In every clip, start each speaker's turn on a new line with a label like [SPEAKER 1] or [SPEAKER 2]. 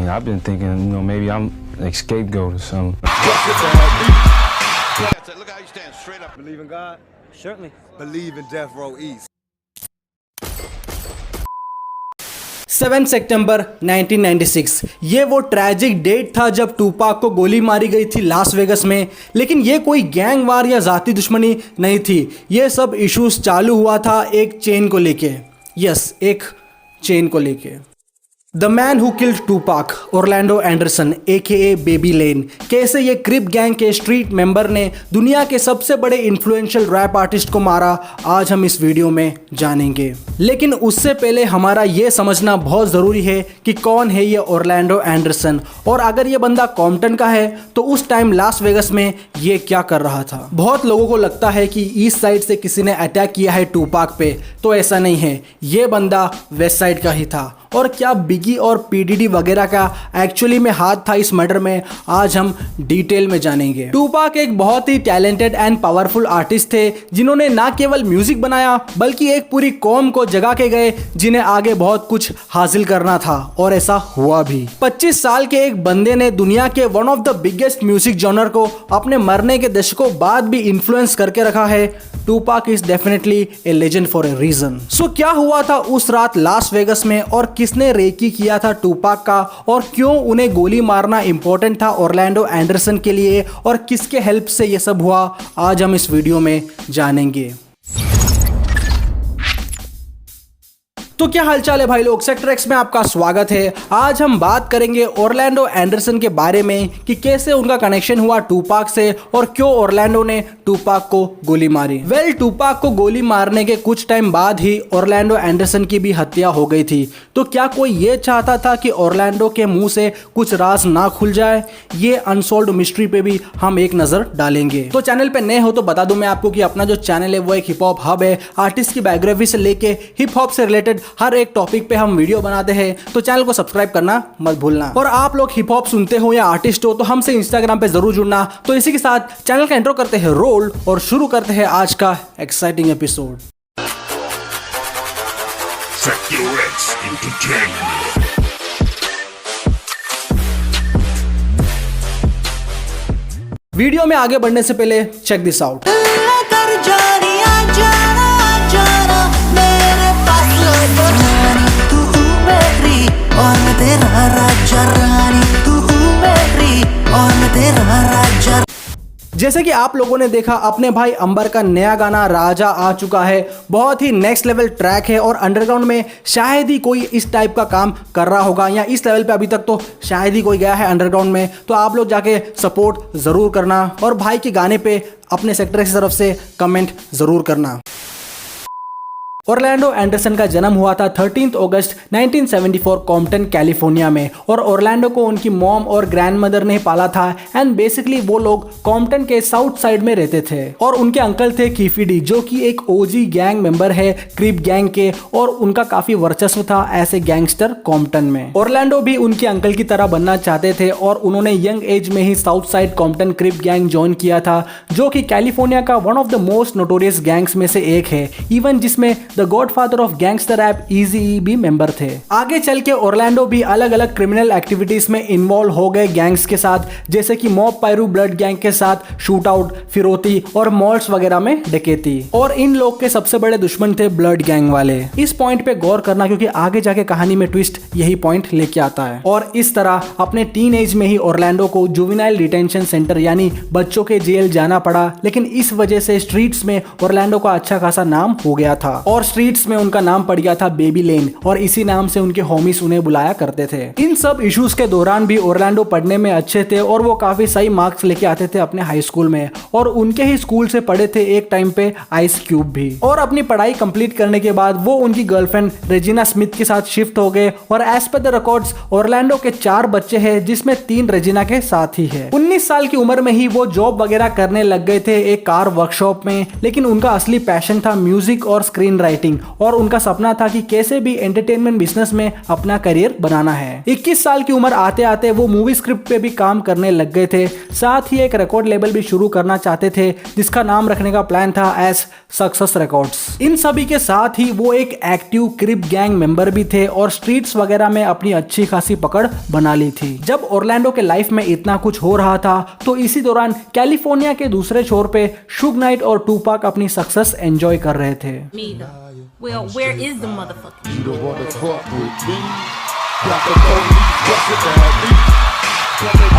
[SPEAKER 1] I've been thinking, maybe I'm like scapegoat or something.
[SPEAKER 2] Look how you stand straight up.
[SPEAKER 3] Believe in God?
[SPEAKER 4] Certainly.
[SPEAKER 3] Believe in Death Row East.
[SPEAKER 4] 7 सितंबर 1996 ये वो tragic date था जब Tupac को गोली मारी गई थी लास वेगस में। लेकिन ये कोई गैंग वार या ज़ाती दुश्मनी नहीं थी, ये सब इश्यूज चालू हुआ था एक चेन को लेके। यस, एक चेन को लेके। The man who killed Tupac, Orlando Anderson AKA Baby Lane. कैसे ये क्रिप गैंग के स्ट्रीट मेंबर ने दुनिया के सबसे बड़े इन्फ्लुएंशियल रैप आर्टिस्ट को मारा, आज हम इस वीडियो में जानेंगे। लेकिन उससे पहले हमारा ये समझना बहुत ज़रूरी है कि कौन है ये ऑरलैंडो एंडरसन, और अगर ये बंदा कॉम्पटन का है तो उस टाइम लास वेगस में ये क्या कर रहा था। बहुत लोगों को लगता है कि ईस्ट साइड से किसी ने अटैक किया है टूपाक पे, तो ऐसा नहीं है, ये बंदा वेस्ट साइड का ही था। और क्या बिगी और PDD वगैरह का एक्चुअली में हाथ था इस मर्डर में, आज हम डिटेल में जानेंगे। टूपाक एक बहुत ही टैलेंटेड एंड पावरफुल आर्टिस्ट थे जिन्होंने ना केवल म्यूजिक बनाया बल्कि एक पूरी कौम को जगा के गए जिन्हें आगे बहुत कुछ हासिल करना था, और ऐसा हुआ भी। 25 साल के एक बंदे ने दुनिया के one of the biggest music genre को अपने मरने के दशकों बाद भी इन्फ्लुएंस करके रखा है। Tupac is definitely a legend for a reason. So क्या हुआ था उस रात लास वेगस में, और किसने रेकी किया था टूपाक का, और क्यों उन्हें गोली मारना इंपॉर्टेंट था ऑरलैंडो एंडरसन के लिए, और किसके हेल्प से ये सब हुआ, आज हम इस वीडियो में जानेंगे। तो क्या हालचाल है भाई लोग, सेक्टर एक्स में आपका स्वागत है। आज हम बात करेंगे ऑरलैंडो एंडरसन के बारे में कि कैसे उनका कनेक्शन हुआ टूपाक से, और क्यों ऑरलैंडो ने टूपाक को गोली मारी। टूपाक को गोली मारने के कुछ टाइम बाद ही ऑरलैंडो एंडरसन की भी हत्या हो गई थी। तो क्या कोई ये चाहता था कि ऑरलैंडो के मुंह से कुछ राज ना खुल जाए? ये अनसॉल्व्ड मिस्ट्री पे भी हम एक नजर डालेंगे। तो चैनल पे नए हो तो बता दूं मैं आपको कि अपना जो चैनल है वो एक हिप हॉप हब है। आर्टिस्ट की बायोग्राफी से लेके हिप हॉप से रिलेटेड हर एक टॉपिक पे हम वीडियो बनाते हैं, तो चैनल को सब्सक्राइब करना मत भूलना। और आप लोग हिप हॉप सुनते हो या आर्टिस्ट हो तो हमसे इंस्टाग्राम पे जरूर जुड़ना। तो इसी के साथ चैनल का इंट्रो करते हैं रोल, और शुरू करते हैं आज का एक्साइटिंग एपिसोड। वीडियो में आगे बढ़ने से पहले चेक दिस आउट। जैसे कि आप लोगों ने देखा, अपने भाई अंबर का नया गाना राजा आ चुका है। बहुत ही नेक्स्ट लेवल ट्रैक है, और अंडरग्राउंड में शायद ही कोई इस टाइप का काम कर रहा होगा, या इस लेवल पे अभी तक तो शायद ही कोई गया है अंडरग्राउंड में। तो आप लोग जाके सपोर्ट ज़रूर करना, और भाई के गाने पे अपने सेक्टर की तरफ से कमेंट ज़रूर करना। ऑरलैंडो एंडरसन का जन्म हुआ था 13 अगस्त 1974 कॉम्पटन कैलिफोर्निया में, और ऑरलैंडो को उनकी मॉम और ग्रैंडमदर ने पाला था। एंड बेसिकली वो लोग कॉम्पटन के साउथ साइड में रहते थे, और उनके अंकल थे कीफी डी, जो कि एक OG गैंग मेंबर है क्रिप गैंग के, और उनका काफी वर्चस्व था ऐसे गैंगस्टर कॉम्पटन में। ऑरलैंडो भी उनके अंकल की तरह बनना चाहते थे, और उन्होंने यंग एज में ही South Side Compton Crip gang join किया था, जो कि कैलिफोर्निया का one of the most notorious gangs में से एक है, इवन जिसमें the godfather of gangster rap Eazy भी मेंबर थे। आगे चल के ऑरलैंडो भी अलग अलग क्रिमिनल एक्टिविटीज में इन्वॉल्व हो गए गैंग्स के साथ, जैसे कि मॉब पायरू ब्लड गैंग के साथ शूट आउट, फिरौती और मॉल्स वगैरह में डकैती। और इन लोग के सबसे बड़े दुश्मन थे ब्लड गैंग वाले। इस पॉइंट पे गौर करना, क्योंकि आगे जाके कहानी में ट्विस्ट यही पॉइंट लेके आता है। और इस तरह अपने टीन एज में ही ऑरलैंडो को जुवेनाइल डिटेंशन सेंटर यानी बच्चों के जेल जाना पड़ा, लेकिन इस वजह से स्ट्रीट्स में ऑरलैंडो का अच्छा खासा नाम हो गया था, और स्ट्रीट्स में उनका नाम पड़ गया था बेबी लेन, और इसी नाम से उनके होमीज उन्हें बुलाया करते थे। इन सब इश्यूज के दौरान भी ऑरलैंडो पढ़ने में अच्छे थे, और वो काफी सही मार्क्स लेके आते थे अपने हाई स्कूल में, और उनके ही स्कूल से पढ़े थे एक टाइम पे आइस क्यूब भी। और अपनी पढ़ाई कंप्लीट करने के बाद वो उनकी गर्लफ्रेंड रेजिना स्मिथ के साथ शिफ्ट हो गए, और as per the records Orlando के 4 बच्चे हैं, जिसमें 3 रेजिना के साथ ही है। 19 साल की उम्र में ही वो जॉब वगैरह करने लग गए थे एक कार वर्कशॉप में, लेकिन उनका असली पैशन था म्यूजिक और स्क्रीन राइटिंग और उनका सपना था कि कैसे भी एंटरटेनमेंट बिजनेस में अपना करियर बनाना है। 21 साल की उम्र आते आते वो मूवी स्क्रिप्ट पे भी काम करने लग गए थे, साथ ही एक रिकॉर्ड लेबल भी शुरू करना चाहते थे जिसका नाम रखने का प्लान था एज सक्सेस रिकॉर्ड्स। इन सभी के साथ ही वो एक एक्टिव क्रिप गैंग मेंबर भी थे और स्ट्रीट्स वगैरह में अपनी अच्छी खासी पकड़ बना ली थी। जब ओरलैंडो के लाइफ में इतना कुछ हो रहा था तो इसी दौरान कैलिफोर्निया के दूसरे छोर पे शुग नाइट और टूपाक अपनी सक्सेस एंजॉय कर रहे थे।
[SPEAKER 2] Well, where is the motherfucker?
[SPEAKER 5] You don't wanna talk with me. Got the police busting at me.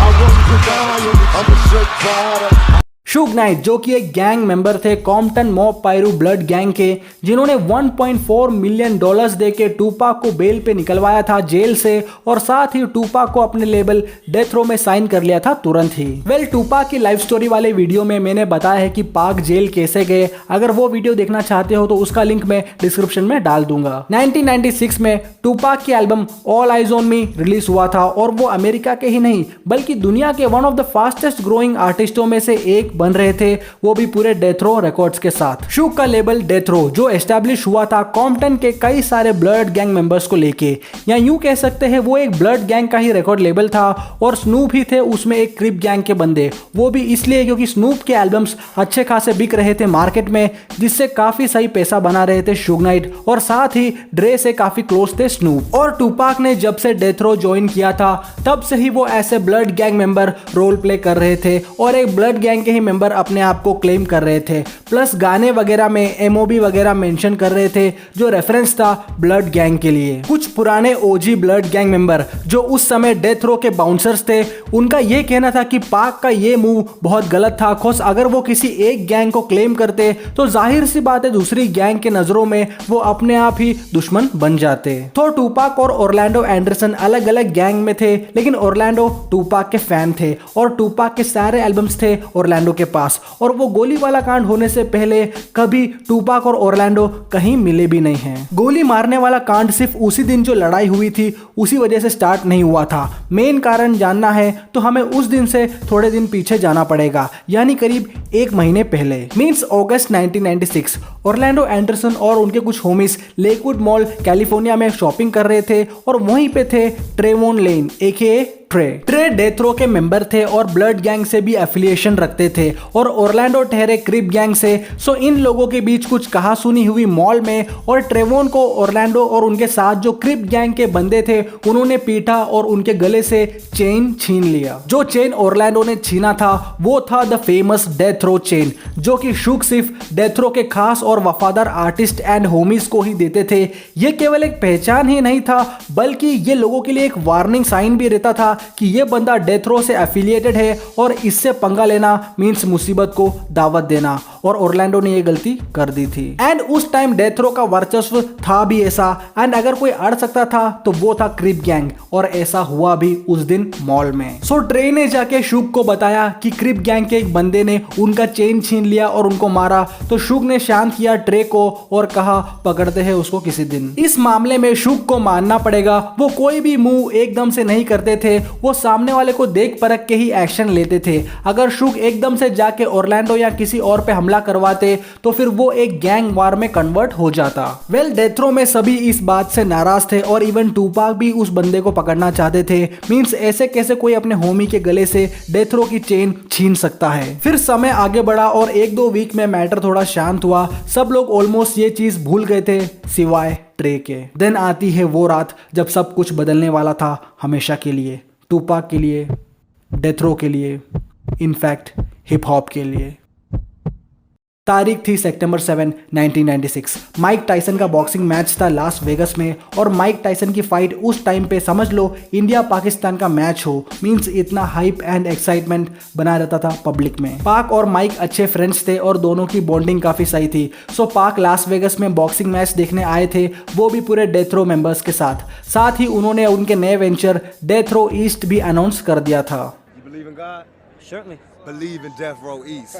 [SPEAKER 5] I wasn't a lion, I'm a straight fighter.
[SPEAKER 4] Suge Knight जो कि एक gang member थे Compton Mob Piru Blood gang के, जिन्होंने 1.4 million dollars देके Tupac को bail पे निकलवाया था जेल से और साथ ही टूपाक को अपने लेबल डेथ रो में साइन कर लिया था तुरंत ही। वेल, टूपाक की लाइफ स्टोरी वाले वीडियो में मैंने बताया है कि पाक जेल कैसे गए। अगर वो वीडियो देखना चाहते हो तो उसका लिंक मैं डिस्क्रिप्शन में डाल दूंगा। 1996 में टूपाक की album all eyes on me release हुआ था और वो अमेरिका के ही नहीं बल्कि दुनिया के one of the fastest growing आर्टिस्टों में से एक बन रहे थे, वो भी पूरे डेथ रो रिकॉर्ड्स के साथ। शुग का लेबल डेथ रो जो एस्टैब्लिश हुआ था कॉम्पटन के कई सारे ब्लड गैंग मेंबर्स को लेके, या यूं कह सकते हैं वो एक ब्लड गैंग का ही रिकॉर्ड लेबल था और स्नूप ही थे उसमें एक क्रिप गैंग के बंदे। वो भी इसलिए क्योंकि स्नूप के एल्बम्स अच्छे खासे बिक रहे थे मार्केट में, जिससे काफी सही पैसा बना रहे थे शुग नाइट और साथ ही ड्रे से काफी क्लोज थे स्नूप। और टूपाक ने जब से डेथ रो ज्वाइन किया था तब से ही वो ऐसे blood gang member role play कर रहे थे और एक ब्लड गैंग के ही मेंबर अपने आप को क्लेम कर रहे थे। प्लस गाने वगैरह में एमओबी वगैरह मेंशन कर रहे थे जो रेफरेंस था ब्लड गैंग के लिए। कुछ पुराने ओजी ब्लड गैंग मेंबर जो उस समय डेथ रो के बाउंसर्स थे, उनका ये कहना था कि पाक का ये मूव बहुत गलत था, खोस अगर वो किसी एक गैंग को क्लेम करते तो जाहिर सी बात है दूसरी गैंग के नजरों में वो अपने आप ही दुश्मन बन जाते। तो टूपाक और ओरलैंडो एंडरसन अलग अलग गैंग में थे, लेकिन ओरलैंडो टूपाक के फैन थे और टूपाक के सारे एल्बम्स थे ओरलैंडो के पास और वो गोली वाला कांड होने से पहले कभी टूपाक और ओरलैंडो कहीं मिले भी नहीं हैं। गोली मारने वाला कांड सिर्फ उसी दिन जो लड़ाई हुई थी उसी वजह से स्टार्ट नहीं हुआ था। मेन कारण जानना है तो हमें उस दिन से थोड़े दिन पीछे जाना पड़ेगा, यानी करीब 1 महीने पहले, मींस अगस्त 1996। ओरलैंडो एंडरसन और उनके कुछ होमीज लेकवुड मॉल कैलिफोर्निया में शॉपिंग कर रहे थे और वहीं पे थे ट्रेवोन लेन एके ट्रे डेथ रो के मेंबर थे और ब्लड गैंग से भी एफिलिएशन रखते थे और ओरलैंडो ठहरे क्रिप गैंग से। सो इन लोगों के बीच कुछ कहा सुनी हुई मॉल में और ट्रेवोन को ओरलैंडो और उनके साथ जो क्रिप गैंग के बंदे थे उन्होंने पीटा और उनके गले से चेन छीन लिया। जो चेन ओरलैंडो ने छीना था वो था the famous death row chain, जो कि शुग सिर्फ डेथ रो के खास और वफादार आर्टिस्ट एंड होमीज को ही देते थे। ये केवल एक पहचान ही नहीं था बल्कि ये लोगों के लिए एक वार्निंग साइन भी रहता था कि ये बंदा डेथ रो से एफिलिएटेड है और इससे पंगा लेना मींस मुसीबत को दावत देना, और ओरलैंडो ने ये गलती कर दी थी। एंड उस टाइम डेथ रो का वर्चस्व था भी ऐसा, एंड अगर कोई अड़ सकता था तो वो था क्रिप गैंग, और ऐसा हुआ भी उस दिन मॉल में। सो ट्रे ने जाके शुग को बताया कि क्रिप गैंग के एक बंदे ने उनका चेन छीन लिया और उनको मारा, तो शुग ने शांत किया ट्रे को और कहा पकड़ते हैं उसको किसी दिन। इस मामले में शुग को मानना पड़ेगा वो कोई भी मूव एकदम से नहीं करते थे, वो सामने वाले को देख परख के ही एक्शन लेते थे। अगर शुग एकदम से जाके ओरलैंडो या किसी और पे हमला करवाते तो फिर वो एक गैंग वार में कन्वर्ट हो जाता। वेल, डेथ रो में सभी इस बात से नाराज थे और इवन टूपाक भी उस बंदे को पकड़ना चाहते थे। मींस ऐसे कैसे कोई अपने होमी के गले से डेथ रो की चेन छीन सकता है। फिर समय आगे बढ़ा और 1-2 वीक में मैटर थोड़ा शांत हुआ, सब लोग ऑलमोस्ट ये चीज भूल गए थे सिवाय ट्रे के। देन आती है वो रात जब सब कुछ बदलने वाला था हमेशा के लिए, टूपाक के लिए, डेथ रो के लिए, इनफैक्ट हिप हॉप के लिए। तारीख थी सितंबर 7, 1996। माइक टाइसन का बॉक्सिंग मैच था लास वेगस में और माइक टाइसन की फाइट उस टाइम पे समझ लो इंडिया पाकिस्तान का मैच हो। मींस इतना हाइप एंड एक्साइटमेंट बना रहता था पब्लिक में। पाक और माइक अच्छे फ्रेंड्स थे और दोनों की बॉन्डिंग काफी सही थी। सो पाक लास वेगस में बॉक्सिंग मैच देखने आए थे, वो भी पूरे डेथ रो मेंबर्स के साथ ही उन्होंने उनके नए वेंचर डेथ रो ईस्ट भी अनाउंस कर दिया था।
[SPEAKER 3] Believe in Death Row East.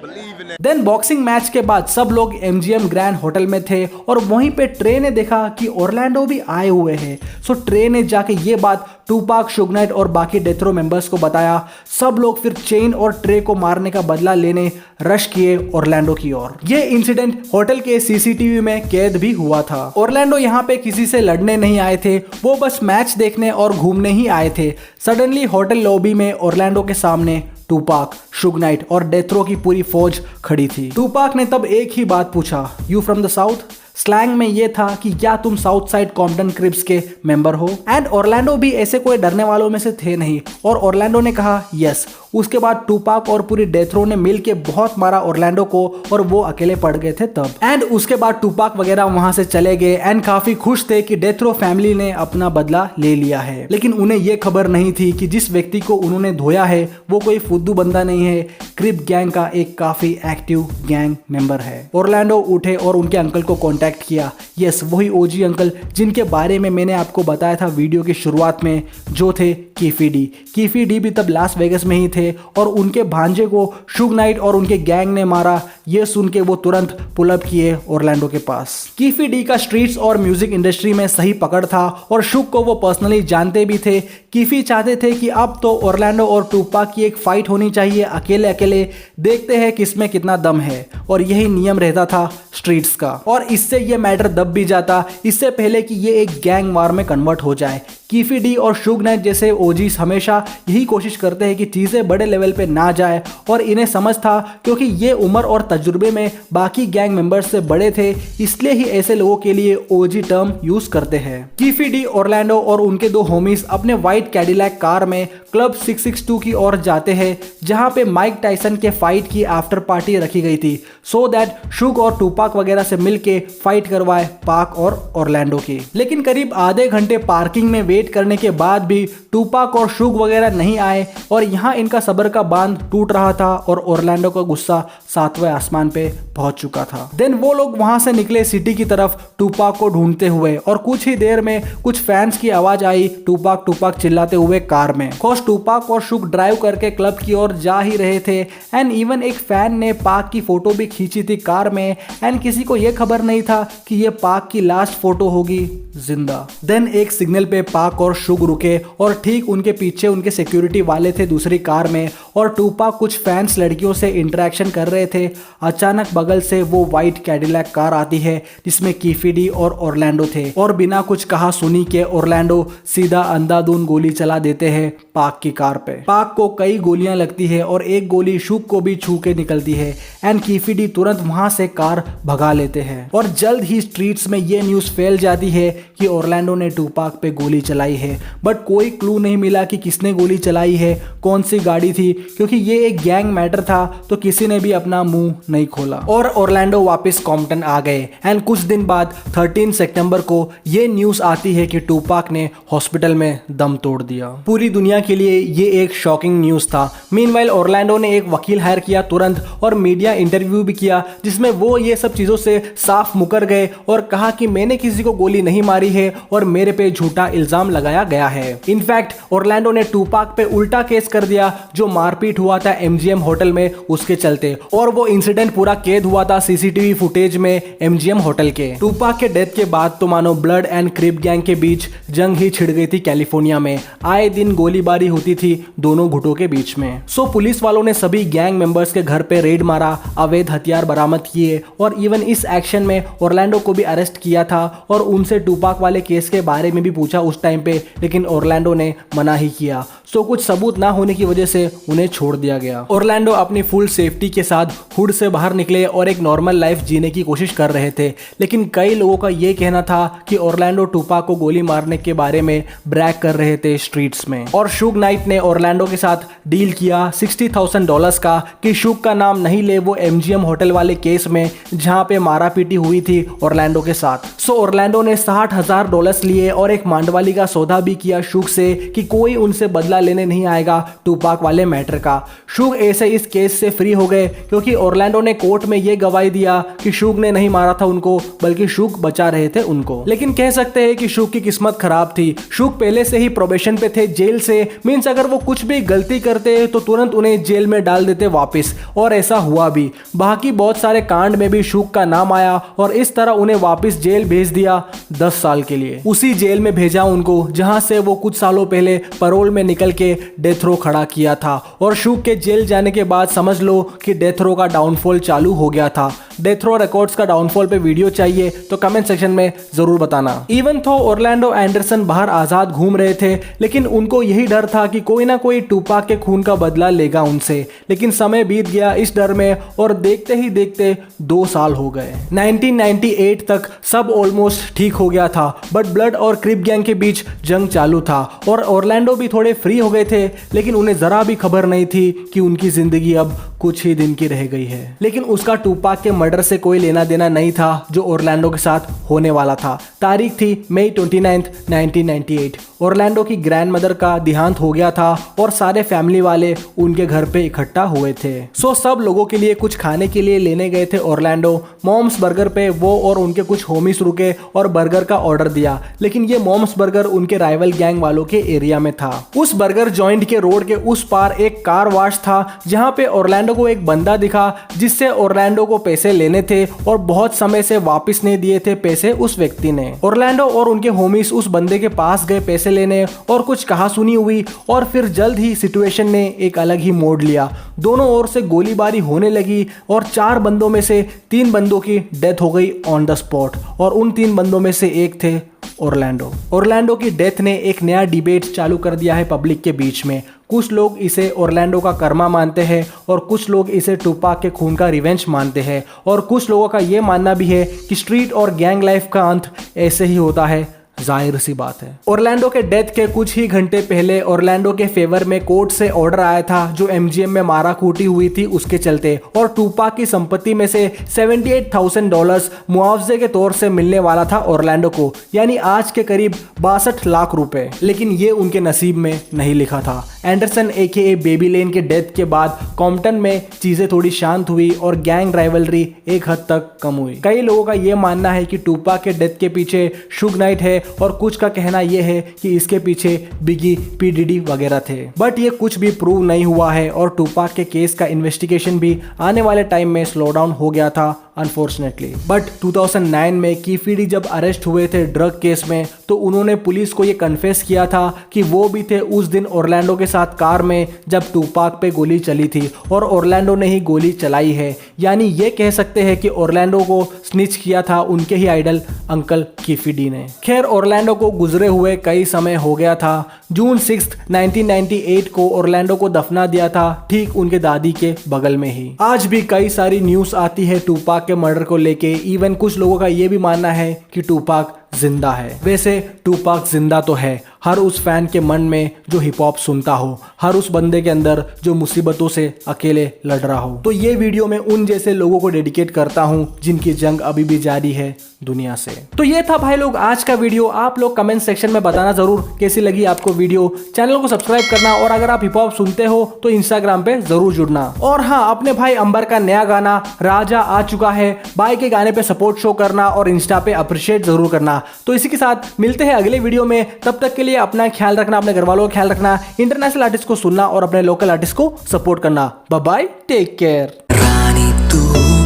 [SPEAKER 3] Believe in that.
[SPEAKER 4] Then boxing match के बाद सब लोग MGM ग्रैंड होटल में थे और वहीं पे ट्रे ने देखा कि ओरलैंडो भी आए हुए हैं। सो ट्रे ने जाके ये बात टूपाक, शुग नाइट और बाकी डेथ रो मेंबर्स को बताया। सब लोग फिर चेन और ट्रे को मारने का बदला लेने रश किए ऑरलैंडो की ओर। ये इंसिडेंट होटल के सीसीटीवी में कैद भी हुआ था। ऑरलैंडो यहाँ पे किसी से लड़ने नहीं आए थे, वो बस मैच देखने और घूमने ही आए थे। सडनली होटल लॉबी में ऑरलैंडो के सामने टूपाक, शुग नाइट और डेथ रो की पूरी फौज खड़ी थी। टूपाक ने तब एक ही बात पूछा, you from the south? Slang में ये था कि क्या तुम साउथ साइड कॉम्पटन क्रिप्स के मेंबर हो? एंड ऑरलैंडो भी ऐसे कोई डरने वालों में से थे नहीं और ऑरलैंडो ने कहा यस। उसके बाद टूपाक और पूरी डेथ रो ने मिल के बहुत मारा ऑरलैंडो को और वो अकेले पड़ गए थे तब। एंड उसके बाद टूपाक वगैरह वहां से चले गए एंड काफी खुश थे कि डेथ रो फैमिली ने अपना बदला ले लिया है। लेकिन उन्हें ये खबर नहीं थी कि जिस व्यक्ति को उन्होंने धोया है वो कोई फुद्दू बंदा नहीं है, क्रिप गैंग का एक काफी एक्टिव गैंग मेंबर है। ऑरलैंडो उठे और उनके अंकल को कांटेक्ट किया। यस, वही ओजी अंकल जिनके बारे में मैंने आपको बताया था वीडियो की शुरुआत में, जो थे कीफी डी। कीफी डी भी तब लास वेगस में ही थे और उनके भांजे को शुग नाइट और उनके गैंग ने मारा। ये सुन के वो तुरंत पुल अप किए ऑरलैंडो के पास। कीफी डी का स्ट्रीट्स और म्यूजिक इंडस्ट्री में सही पकड़ था और शुग को वो पर्सनली जानते भी थे। कीफी चाहते थे कि अब तो ऑरलैंडो और टूपाक की एक फाइट होनी चाहिए अकेले अकेले, देखते हैं किसमें कितना दम है। और यही नियम रहता था स्ट्रीट्स का और इससे ये मैटर दब भी जाता इससे पहले कि ये एक गैंग वार में कन्वर्ट हो जाए। कीफी डी और शुग नाइट जैसे ओजीज हमेशा यही कोशिश करते हैं कि चीज़ें बड़े लेवल पे ना जाए और इन्हें समझ था क्योंकि ये उम्र और तजुर्बे में बाकी गैंग मेंबर्स से बड़े थे, इसलिए ही ऐसे लोगों के लिए ओजी टर्म यूज करते हैं। कीफी डी, ऑरलैंडो और उनके दो होमीज अपने व्हाइट कैडिलैक कार में क्लब 662 की ओर जाते हैं जहां पे माइक टाइसन के फाइट की आफ्टर पार्टी रखी गई थी सो दैट शुग और टूपाक वगैरह से मिलके फाइट करवाए पाक और ऑरलैंडो की। लेकिन करीब आधे घंटे पार्किंग में वेट करने के बाद भी टूपाक और शुग वगैरह नहीं आए और यहाँ इनका सब्र का बांध टूट रहा था और ऑरलैंडो का गुस्सा 7वें आसमान पे पहुंच चुका था। देन वो लोग वहां से निकले सिटी की तरफ टूपाक को ढूंढते हुए और कुछ ही देर में कुछ फैंस की आवाज आई टूपाक टूपाक चिल्लाते हुए कार में। कोच टूपाक और शुग ड्राइव करके क्लब की ओर जा ही रहे थे एंड इवन एक फैन ने पाक की फोटो भी खींची थी कार में एंड किसी को यह खबर नहीं था कि ये पाक की लास्ट फोटो होगी जिंदा। देन एक सिग्नल पे पाक और शुग रुके और ठीक उनके पीछे उनके सिक्योरिटी वाले थे दूसरी कार में और टूपाक कुछ फैंस लड़कियों से इंटरेक्शन कर रहे थे। अचानक बगल से वो व्हाइट कैडिलैक कार आती है जिसमें कीफी डी और ऑरलैंडो थे और बिना कुछ कहा सुनी के ऑरलैंडो सीधा अंधाधुंध गोली चला देते हैं पाक की कार पे। पाक को कई गोलियां लगती है और एक गोली शुग को भी छू के निकलती है एंड कीफी डी तुरंत वहां से कार भगा लेते हैं और जल्द ही स्ट्रीट्स में ये न्यूज फैल जाती है कि ऑरलैंडो ने टूपाक पे गोली चलाई है। बट कोई क्लू नहीं मिला कि किसने गोली चलाई है, कौन सी गाड़ी थी, क्योंकि ये एक गैंग मैटर था तो किसी ने भी अपना मुंह नहीं खोला और ऑरलैंडो वापस कॉम्पटन आ गए। एंड कुछ दिन बाद 13 सितंबर को ये न्यूज आती है कि टूपाक ने हॉस्पिटल में दम तोड़ दिया। पूरी दुनिया के लिए ये एक शॉकिंग न्यूज था। मीनवाइल ऑरलैंडो ने एक वकील हायर किया तुरंत और मीडिया इंटरव्यू भी किया जिसमें वो ये सब चीजों से साफ मुकर गए और कहा कि मैंने किसी को गोली नहीं मारी है और मेरे पे झूठा इल्जाम लगाया गया है। इनफैक्ट ऑरलैंडो ने टूपाक पे उल्टा केस कर दिया जो मारपीट हुआ था MGM होटल में उसके चलते और वो इंसिडेंट पूरा कैद हुआ था सीसीटीवी फुटेज में MGM होटल के। टूपाक के डेथ के बाद तो मानो ब्लड एंड क्रिप गैंग के बीच जंग ही छिड़ गई थी कैलिफोर्निया में। आए दिन गोलीबारी होती थी दोनों गुटों के बीच में। सो पुलिस वालों ने सभी गैंग मेंबर्स के घर पे रेड मारा, अवैध हथियार बरामद किए और इवन इस एक्शन में ऑरलैंडो को भी अरेस्ट किया था और उनसे टूपाक वाले केस के बारे में भी पूछा उस टाइम पे, लेकिन ऑरलैंडो ने मना ही किया। सो कुछ सबूत ना होने की वजह से उन्हें छोड़ दिया गया। ऑरलैंडो अपनी फुल सेफ्टी के साथ हुड से बाहर निकले और एक नॉर्मल लाइफ जीने की कोशिश कर रहे थे, लेकिन कई लोगों का ये कहना था कि ऑरलैंडो टूपाक को गोली मारने के बारे में ब्रैग कर रहे थे स्ट्रीट्स में। और शुग नाइट ने ऑरलैंडो के साथ डील किया $60,000 का कि शुग का नाम नहीं ले वो MGM होटल वाले केस में जहां पे मारा पीटी हुई थी ऑरलैंडो के साथ। सो ऑरलैंडो ने $60,000 लिए और एक मांडवाली का सौदा भी किया शुग से कि कोई उनसे बदला लेने नहीं आएगा टूपाक वाले मैटर का। शुग ऐसे इस केस से फ्री हो गए क्योंकि ऑरलैंडो ने कोर्ट में यह गवाही दिया कि शुग ने नहीं मारा था उनको, बल्कि शुग बचा रहे थे उनको। लेकिन कह सकते हैं कि शुग की किस्मत खराब थी। शुग पहले से ही प्रोबेशन प्रोबेशन पे थे जेल से, मीन्स अगर वो कुछ भी गलती करते तो तुरंत उन्हें जेल में डाल देते वापस, और ऐसा हुआ भी। बाकी बहुत सारे कांड में भी शुक का नाम आया और इस तरह उन्हें वापस जेल भेज दिया 10 साल के लिए। उसी जेल में भेजा उनको जहां से वो कुछ सालों पहले पैरोल में निकल के डेथ रो खड़ा किया था। और शुक के जेल जाने के बाद समझ लो कि डेथ रो का डाउनफॉल चालू हो गया था। डेथ रो रिकॉर्ड्स का डाउनफॉल पे वीडियो चाहिए तो कमेंट सेक्शन में जरूर बताना। इवन तो ऑरलैंडो एंडरसन बाहर आजाद घूम रहे थे, लेकिन उनको यही डर था कि कोई ना कोई टूपाक के खून का बदला लेगा उनसे। लेकिन समय बीत गया इस डर में और देखते ही देखते 2 साल हो गए। 1998 तक सब ऑलमोस्ट ठीक हो गया था, बट ब्लड और क्रिप गैंग के बीच जंग चालू था और ऑरलैंडो भी थोड़े फ्री हो गए थे, लेकिन उन्हें जरा भी खबर नहीं थी कि उनकी जिंदगी अब कुछ ही दिन की रह गई है। लेकिन उसका टूपाक के मर्डर से कोई लेना देना नहीं था जो ऑरलैंडो के साथ होने वाला था। तारीख थी मई 29, 1998। ऑरलैंडो की ग्रैंड मदर का देहांत हो गया था और सारे फैमिली वाले उनके घर पे इकट्ठा हुए थे। सो सब लोगों के लिए कुछ खाने के लिए लेने गए थे ऑरलैंडो। मॉम्स बर्गर पे वो और उनके कुछ होमीस रुके और बर्गर का ऑर्डर दिया, लेकिन ये मॉम्स बर्गर उनके राइवल गैंग वालों के एरिया में था। उस बर्गर जॉइंट के रोड के उस पार एक कार वॉश था जहाँ पे ऑरलैंडो को एक बंदा दिखा जिससे ऑरलैंडो को पैसे लेने थे और बहुत समय से वापस नहीं दिए थे पैसे उस व्यक्ति ने। ऑरलैंडो और उनके होमीस उस बंदे के पास गए पैसे लेने और कुछ कहासुनी हुई और फिर जल्द ही सिचुएशन ने एक अलग ही मोड़ लिया। दोनों ओर से गोलीबारी होने लगी और 4 बंदों में से 3 बंदों की डेथ हो गई ऑन द स्पॉट और उन 3 बंदों में से एक थे ऑरलैंडो। ऑरलैंडो की डेथ ने एक नया डिबेट चालू कर दिया है पब्लिक के बीच में। कुछ लोग इसे ऑरलैंडो का कर्मा मानते हैं और कुछ लोग इसे टूपाक के खून का रिवेंज मानते हैं और कुछ लोगों का ये मानना भी है कि स्ट्रीट और गैंग लाइफ का अंत ऐसे ही होता है। जाहिर सी बात है। ऑरलैंडो के डेथ के कुछ ही घंटे पहले ऑरलैंडो के फेवर में कोर्ट से ऑर्डर आया था जो एमजीएम में मारा कूटी हुई थी उसके चलते, और टूपाक की संपत्ति में से $78,000 मुआवजे के तौर से मिलने वाला था ऑरलैंडो को, यानी आज के करीब 62 लाख रुपए। लेकिन ये उनके नसीब में नहीं लिखा था। एंडरसन AKA बेबी लेन के डेथ के बाद कॉम्पटन में चीजें थोड़ी शांत हुई और गैंग राइवलरी एक हद तक कम हुई। कई लोगों का यह मानना है कि टूपाक के डेथ के पीछे शुग नाइट है और कुछ का कहना यह है कि इसके पीछे बिगी, पी डीडी वगैरह थे, बट ये कुछ भी प्रूव नहीं हुआ है और टूपाक के केस का इन्वेस्टिगेशन भी आने वाले टाइम में स्लो डाउन हो गया था अनफॉर्चुनेटली। बट 2009 में कीफी डी जब अरेस्ट हुए थे ड्रग केस में तो उन्होंने पुलिस को ये कन्फेस किया था कि वो भी थे उस दिन ऑरलैंडो के साथ कार में जब टूपाक पे गोली चली थी और ऑरलैंडो ने ही गोली चलाई है। यानी ये कह सकते हैं कि ऑरलैंडो को स्निच किया था उनके ही आइडल अंकल कीफी डी ने। खैर ऑरलैंडो को गुजरे हुए कई समय हो गया था। जून 6, 1998 को ऑरलैंडो को दफना दिया था ठीक उनके दादी के बगल में ही। आज भी कई सारी न्यूज़ आती है टूपाक के मर्डर को लेके। इवन कुछ लोगों का ये भी मानना है कि टूपाक जिंदा है। वैसे टूपाक जिंदा तो है हर उस फैन के मन में जो हिप हॉप सुनता हो, हर उस बंदे के अंदर जो मुसीबतों से अकेले लड़ रहा हो। तो ये वीडियो मैं उन जैसे लोगों को डेडिकेट करता हूं जिनकी जंग अभी भी जारी है दुनिया से। तो ये था भाई लोग आज का वीडियो। आप लोग कमेंट सेक्शन में बताना जरूर कैसी लगी आपको वीडियो। चैनल को सब्सक्राइब करना और अगर आप हिप हॉप सुनते हो तो इंस्टाग्राम पे जरूर जुड़ना। और हाँ, अपने भाई अंबर का नया गाना राजा आ चुका है, भाई के गाने पे सपोर्ट शो करना और इंस्टा पे अप्रिशिएट जरूर करना। तो इसी के साथ मिलते हैं अगले वीडियो में। तब तक के लिए अपना ख्याल रखना, अपने घर वालों का ख्याल रखना, इंटरनेशनल आर्टिस्ट को सुनना और अपने लोकल आर्टिस्ट को सपोर्ट करना। Bye bye, take care.
[SPEAKER 6] रानी तू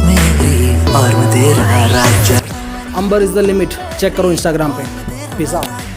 [SPEAKER 6] मेरी और मैं तेरा राजा।
[SPEAKER 4] Ambar is the limit, check करो इंस्टाग्राम पे। Peace out.